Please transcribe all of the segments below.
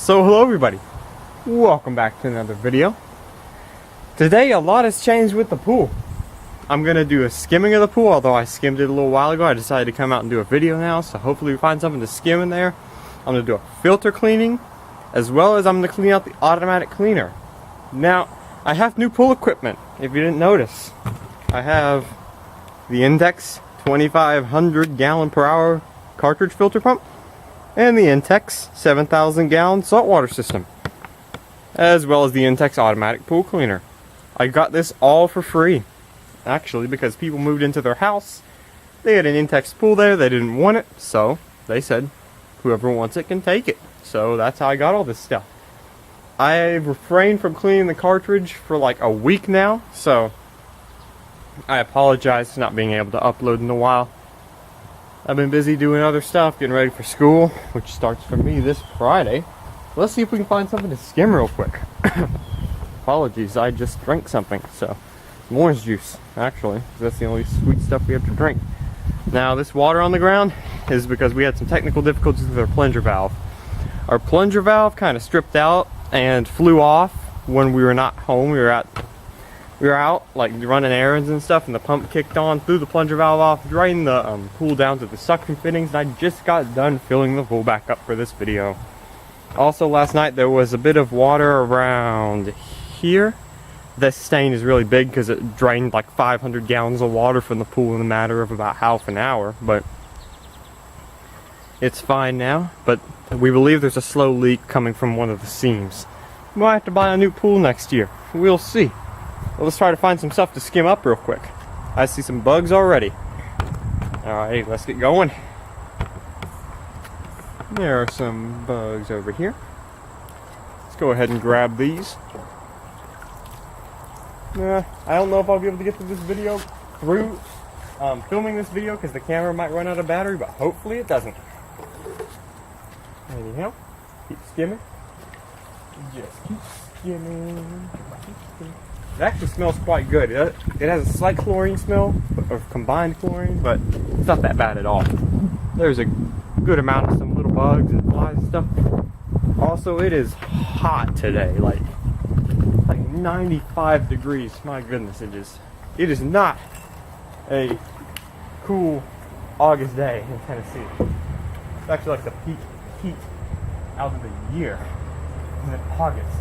So hello everybody, welcome back to another video. Today a lot has changed with the pool. I'm gonna do a skimming of the pool, although I skimmed it a little while ago. I decided to come out and do a video now, so hopefully we find something to skim in there. I'm gonna do a filter cleaning, as well as I'm gonna clean out the automatic cleaner. Now, I have new pool equipment, if you didn't notice. I have the Intex 2500 gallon per hour cartridge filter pump, and the Intex 7,000 gallon saltwater system, as well as the Intex automatic pool cleaner. I got this all for free, actually, because people moved into their house. They had an Intex pool there, they didn't want it, so they said whoever wants it can take it. So that's how I got all this stuff. I've refrained from cleaning the cartridge for like a week now, so I apologize for not being able to upload in a while. I've been busy doing other stuff, getting ready for school, which starts for me this Friday. Let's see if we can find something to skim real quick. Apologies, I just drank something, so some orange juice, actually. That's the only sweet stuff we have to drink. Now, this water on the ground is because we had some technical difficulties with our plunger valve. Our plunger valve kind of stripped out and flew off when we were not home. We were out like running errands and stuff, and the pump kicked on, threw the plunger valve off, drained the pool down to the suction fittings, and I just got done filling the pool back up for this video. Also, last night there was a bit of water around here. This stain is really big because it drained like 500 gallons of water from the pool in a matter of about half an hour, but it's fine now. But we believe there's a slow leak coming from one of the seams. We might have to buy a new pool next year. We'll see. Well, let's try to find some stuff to skim up real quick. I see some bugs already. Alright, let's get going. There are some bugs over here. Let's go ahead and grab these. I don't know if I'll be able to get through this video through filming this video because the camera might run out of battery, but hopefully it doesn't. Anyhow, keep skimming. Just keep skimming. It actually smells quite good. It has a slight chlorine smell, or combined chlorine, but it's not that bad at all. There's a good amount of some little bugs and flies and stuff. Also, it is hot today, like 95 degrees. My goodness, it is. It is not a cool August day in Tennessee. It's actually like the peak heat out of the year in August.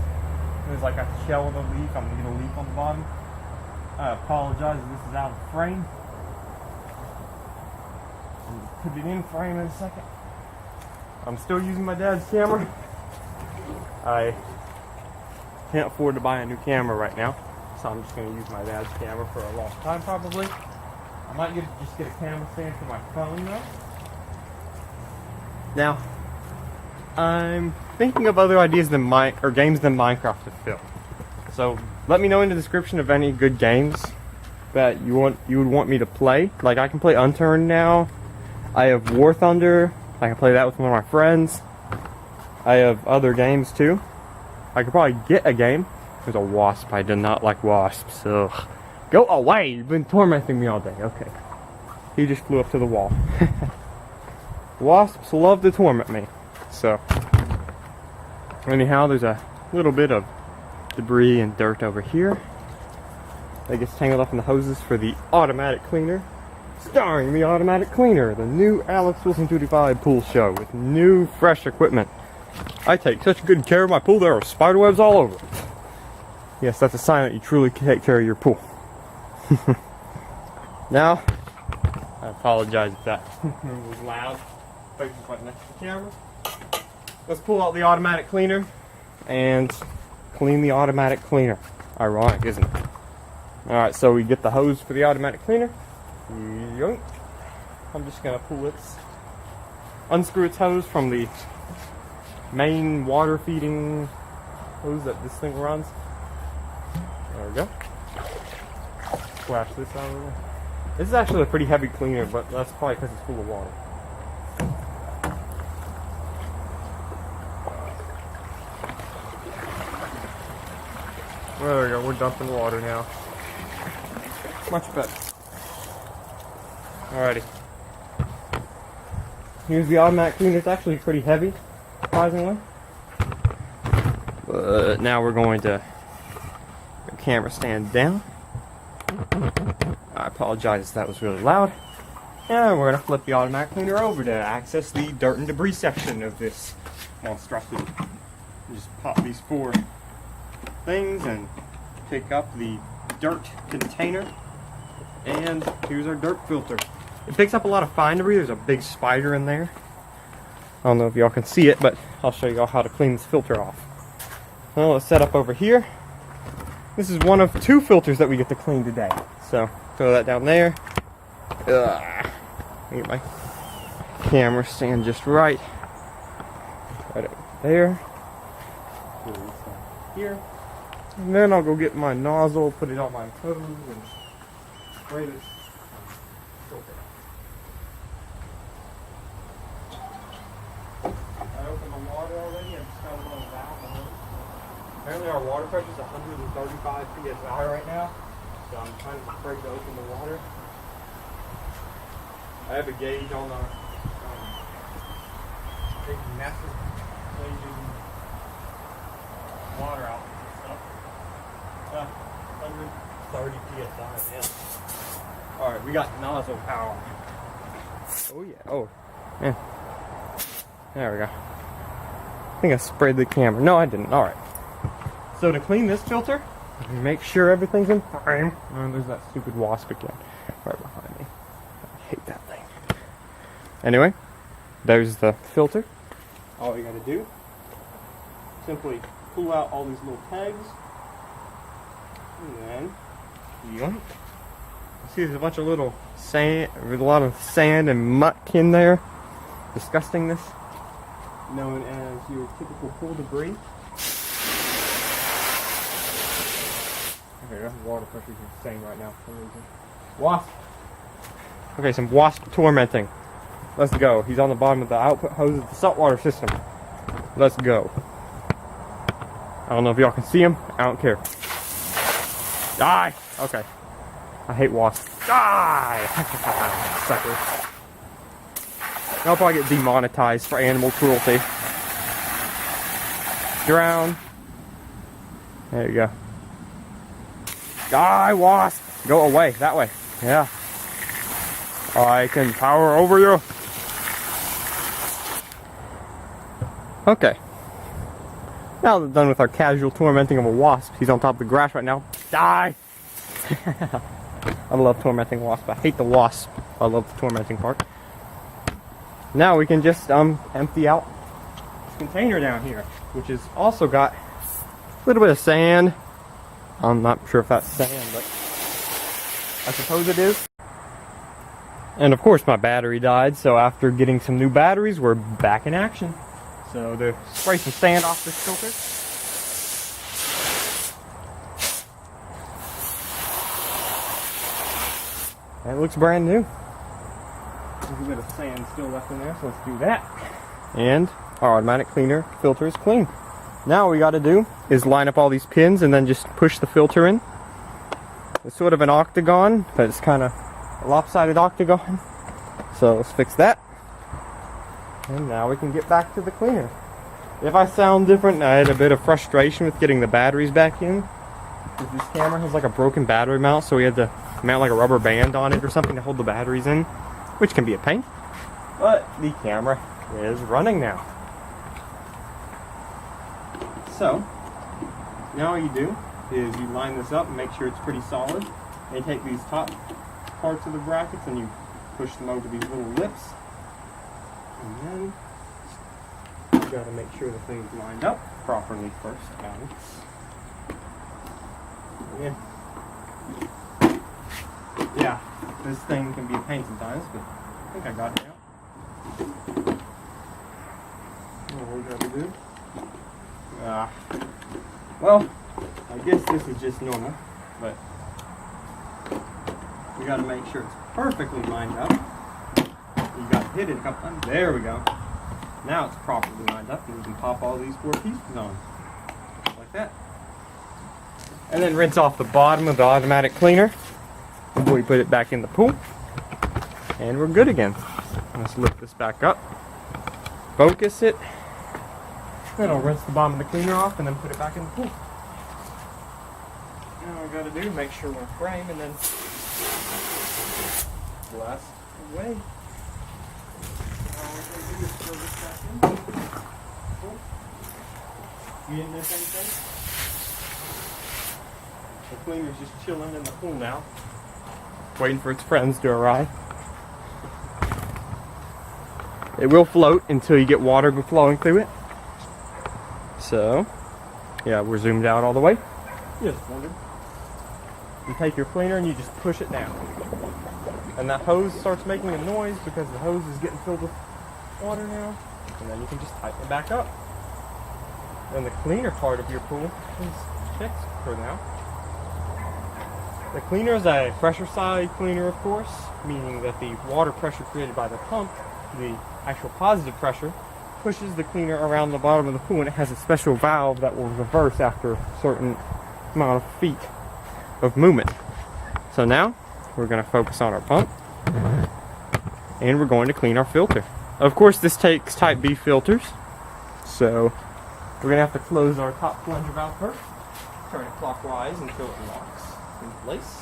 There's like a shell of a leaf. I'm gonna get a leaf on the bottom. I apologize if this is out of frame. I'll put it in frame in a second. I'm still using my dad's camera. I can't afford to buy a new camera right now, so I'm just gonna use my dad's camera for a long time probably. I might just get a camera stand for my phone though. Now, I'm thinking of other ideas than games than Minecraft to film. So let me know in the description of any good games that you would want me to play. Like, I can play Unturned now. I have War Thunder. I can play that with one of my friends. I have other games too. I could probably get a game. There's a wasp. I do not like wasps. Ugh. Go away! You've been tormenting me all day. Okay. He just flew up to the wall. Wasps love to torment me. So, anyhow, there's a little bit of debris and dirt over here that gets tangled up in the hoses for the automatic cleaner. Starring the automatic cleaner, the new Alex Wilson 225 pool show with new fresh equipment. I take such good care of my pool, there are spiderwebs all over it. Yes, that's a sign that you truly take care of your pool. Now, I apologize if that was loud. Face is right next to the camera. Let's pull out the automatic cleaner and clean the automatic cleaner. Ironic, isn't it? Alright, so we get the hose for the automatic cleaner. Yoink. I'm just going to pull its, unscrew its hose from the main water feeding hose that this thing runs. There we go. Splash this out of the way. This is actually a pretty heavy cleaner, but that's probably because it's full of water. There we go, we're dumping water now. Much better. Alrighty. Here's the automatic cleaner. It's actually pretty heavy, surprisingly. Now we're going to the camera stand down. I apologize if that was really loud. And we're going to flip the automatic cleaner over to access the dirt and debris section of this monstrosity. Just pop these 4 things and pick up the dirt container. And here's our dirt filter. It picks up a lot of fine debris. There's a big spider in there. I don't know if y'all can see it, but I'll show y'all how to clean this filter off. Well, let's set up over here. This is one of 2 filters that we get to clean today. So, throw that down there. Get my camera stand just right. Right over there. Here. And then I'll go get my nozzle, put it on my hose, and spray this filter. I opened the water already and just got a little valve on it. Apparently our water pressure is 135 psi right now, so I'm kind of afraid to open the water. I have a gauge on our big massive gauging water outlet and stuff. 130 psi, yeah. Alright, we got nozzle power. Oh yeah, oh. Yeah. There we go. I think I sprayed the camera. No, I didn't. Alright. So to clean this filter, make sure everything's in frame. Oh, there's that stupid wasp again. Right behind me. I hate that thing. Anyway, there's the filter. All you gotta do, simply pull out all these little tags, and then yoink. See, there's a bunch of little sand, with a lot of sand and muck in there. Disgustingness, known as your typical pool debris. Okay, that water pressure is insane right now for some reason. Wasp. Okay, some wasp tormenting. Let's go. He's on the bottom of the output hose of the saltwater system. Let's go. I don't know if y'all can see him. I don't care. Die! Okay. I hate wasps. Die! Sucker. I'll probably get demonetized for animal cruelty. Drown. There you go. Die, wasp! Go away. That way. Yeah. I can power over you. Okay. Now that we're done with our casual tormenting of a wasp, he's on top of the grass right now. Die! I love tormenting wasps. I hate the wasp. I love the tormenting part. Now we can just empty out this container down here, which has also got a little bit of sand. I'm not sure if that's sand, but I suppose it is. And of course my battery died, so after getting some new batteries, we're back in action. So to spray some sand off this filter. And it looks brand new. There's a bit of sand still left in there, so let's do that. And our automatic cleaner filter is clean. Now what we got to do is line up all these pins and then just push the filter in. It's sort of an octagon, but it's kind of a lopsided octagon. So let's fix that. And now we can get back to the cleaner. If I sound different, I had a bit of frustration with getting the batteries back in. Because this camera has like a broken battery mount, so we had to mount like a rubber band on it or something to hold the batteries in, which can be a pain. But the camera is running now. So, now all you do is you line this up and make sure it's pretty solid. And you take these top parts of the brackets and you push them over these little lips. And then you gotta make sure the thing's lined up properly first. Yeah, this thing can be a pain sometimes, but I think I got it out. What we gotta do? Well, I guess this is just normal, but we gotta make sure it's perfectly lined up. You gotta hit it a couple times. There we go. Now it's properly lined up, and we can pop all these 4 pieces on. Like that. And then rinse off the bottom of the automatic cleaner before we put it back in the pool. And we're good again. Let's lift this back up. Focus it. Then I'll rinse the bottom of the cleaner off and then put it back in the pool. Now all I gotta do, make sure we're in frame and then blast away. All we're gonna do is throw this back in. Cool. You didn't miss anything? The cleaner's just chilling in the pool now, waiting for its friends to arrive. It will float until you get water flowing through it. So, yeah, we're zoomed out all the way. Just wondered. You take your cleaner and you just push it down. And that hose starts making a noise because the hose is getting filled with water now. And then you can just tighten it back up. Then the cleaner part of your pool is fixed for now. The cleaner is a pressure side cleaner, of course, meaning that the water pressure created by the pump, the actual positive pressure, pushes the cleaner around the bottom of the pool, and it has a special valve that will reverse after a certain amount of feet of movement. So now we're going to focus on our pump, and we're going to clean our filter. Of course, this takes type B filters, so we're going to have to close our top plunger valve first, turn it clockwise until it locks in place,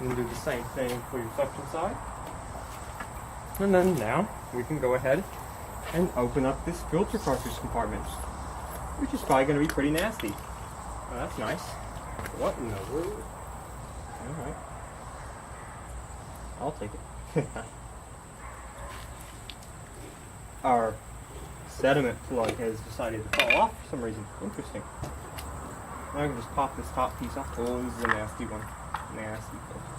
and do the same thing for your suction side. And then now we can go ahead and open up this filter cartridge compartment, which is probably going to be pretty nasty. Oh, that's nice. What in the world? Alright. I'll take it. Our sediment plug has decided to fall off for some reason. Interesting. Now I can just pop this top piece off. Oh, this is a nasty one. Nasty filter.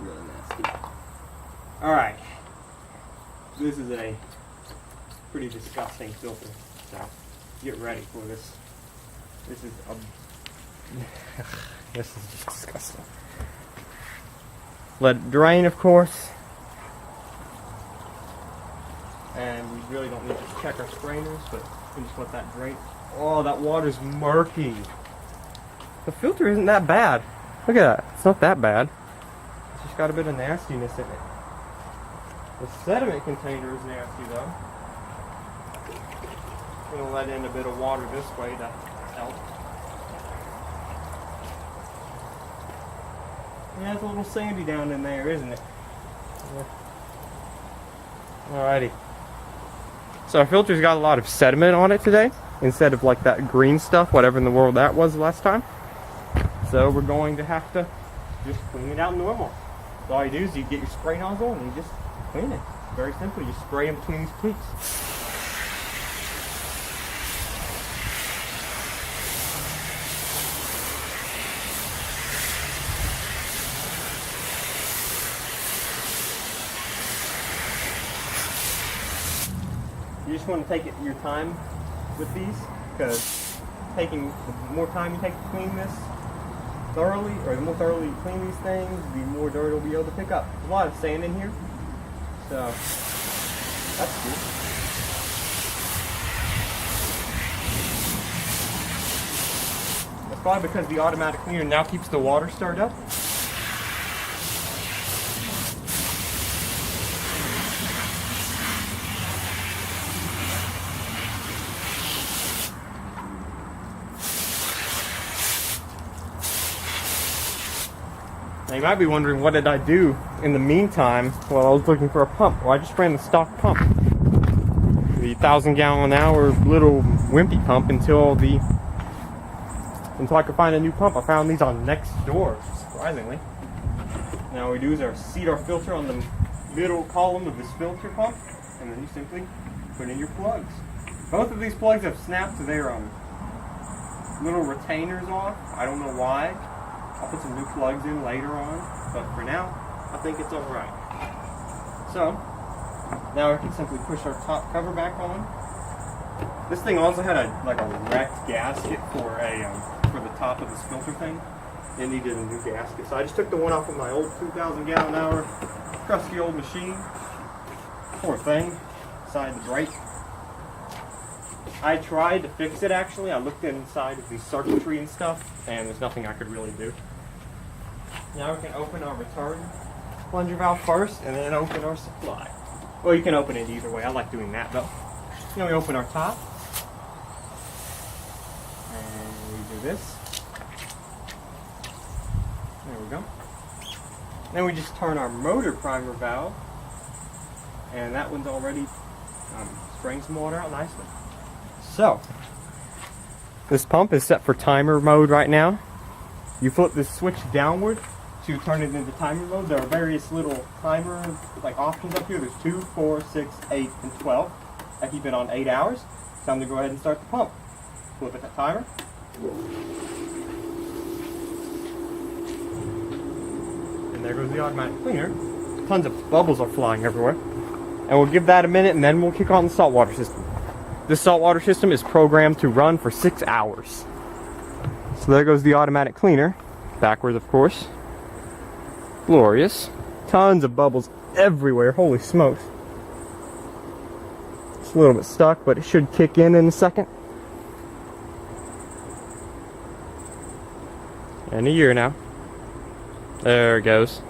Really nasty. Alright. This is a pretty disgusting filter. So get ready for this. This is this is just disgusting. Let it drain, of course. And we really don't need to check our strainers, but we just let that drain. Oh, that water's murky. The filter isn't that bad. Look at that. It's not that bad. It's just got a bit of nastiness in it. The sediment container is nasty though. I'm going to let in a bit of water this way to help. Yeah, it's a little sandy down in there, isn't it? Yeah. Alrighty. So our filter's got a lot of sediment on it today, instead of like that green stuff, whatever in the world that was last time. So we're going to have to just clean it out normal. So all you do is you get your spray nozzle and you just clean it. Very simple. You spray in between these pleats. You just want to take your time with these, because the more time you take to clean this thoroughly, or the more thoroughly you clean these things, the more dirt will be able to pick up. There's a lot of sand in here, so that's cool. That's probably because the automatic cleaner now keeps the water stirred up. Now you might be wondering, what did I do in the meantime while I was looking for a pump? Well, I just ran the stock pump. The 1,000-gallon-an-hour little wimpy pump until I could find a new pump. I found these on Nextdoor, surprisingly. Now what we do is seat our filter on the middle column of this filter pump, and then you simply put in your plugs. Both of these plugs have snapped their little retainers off. I don't know why. I'll put some new plugs in later on, but for now, I think it's alright. So, now we can simply push our top cover back on. This thing also had a wrecked gasket for the top of this filter thing. It needed a new gasket, so I just took the one off of my old 2,000-gallon-hour crusty old machine. Poor thing, decided to break. I tried to fix it actually. I looked inside of the circuitry and stuff, and there's nothing I could really do. Now we can open our return plunger valve first, and then open our supply. Well, you can open it either way. I like doing that though. Now we open our top, this. There we go. Then we just turn our motor primer valve, and that one's already spraying some water out nicely. So, this pump is set for timer mode right now. You flip this switch downward to turn it into timer mode. There are various little timer options up here. There's 2, 4, 6, 8, and 12. I keep it on 8 hours. Time to go ahead and start the pump. Flip it to timer. And there goes the automatic cleaner. Tons of bubbles are flying everywhere. And we'll give that a minute and then we'll kick on the saltwater system. This saltwater system is programmed to run for 6 hours. So there goes the automatic cleaner. Backwards, of course. Glorious. Tons of bubbles everywhere. Holy smokes. It's a little bit stuck, but it should kick in a second. And a year now. There it goes.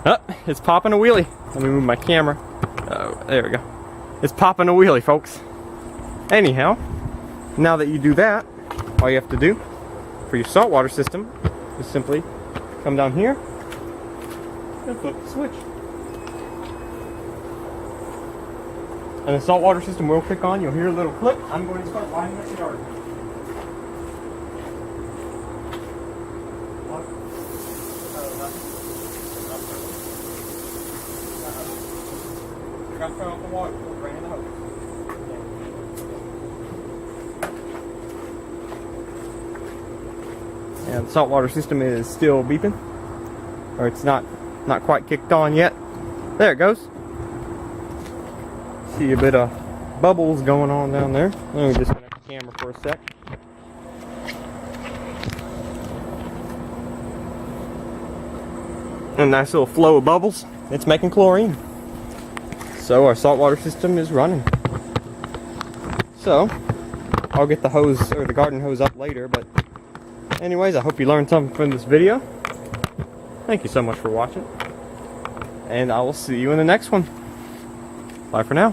Oh, it's popping a wheelie. Let me move my camera. Oh, there we go. It's popping a wheelie, folks. Anyhow, now that you do that, all you have to do for your saltwater system is simply come down here and flip the switch. And the saltwater system will kick on. You'll hear a little click. I'm going to start lining up the yard. I got to turn off the water. We'll drain the hose. And the saltwater system is still beeping, or it's not quite kicked on yet. There it goes. See a bit of bubbles going on down there. Let me disconnect the camera for a sec. A nice little flow of bubbles. It's making chlorine. So our saltwater system is running. So I'll get the hose or the garden hose up later, but anyways, I hope you learned something from this video. Thank you so much for watching, and I will see you in the next one. Bye for now.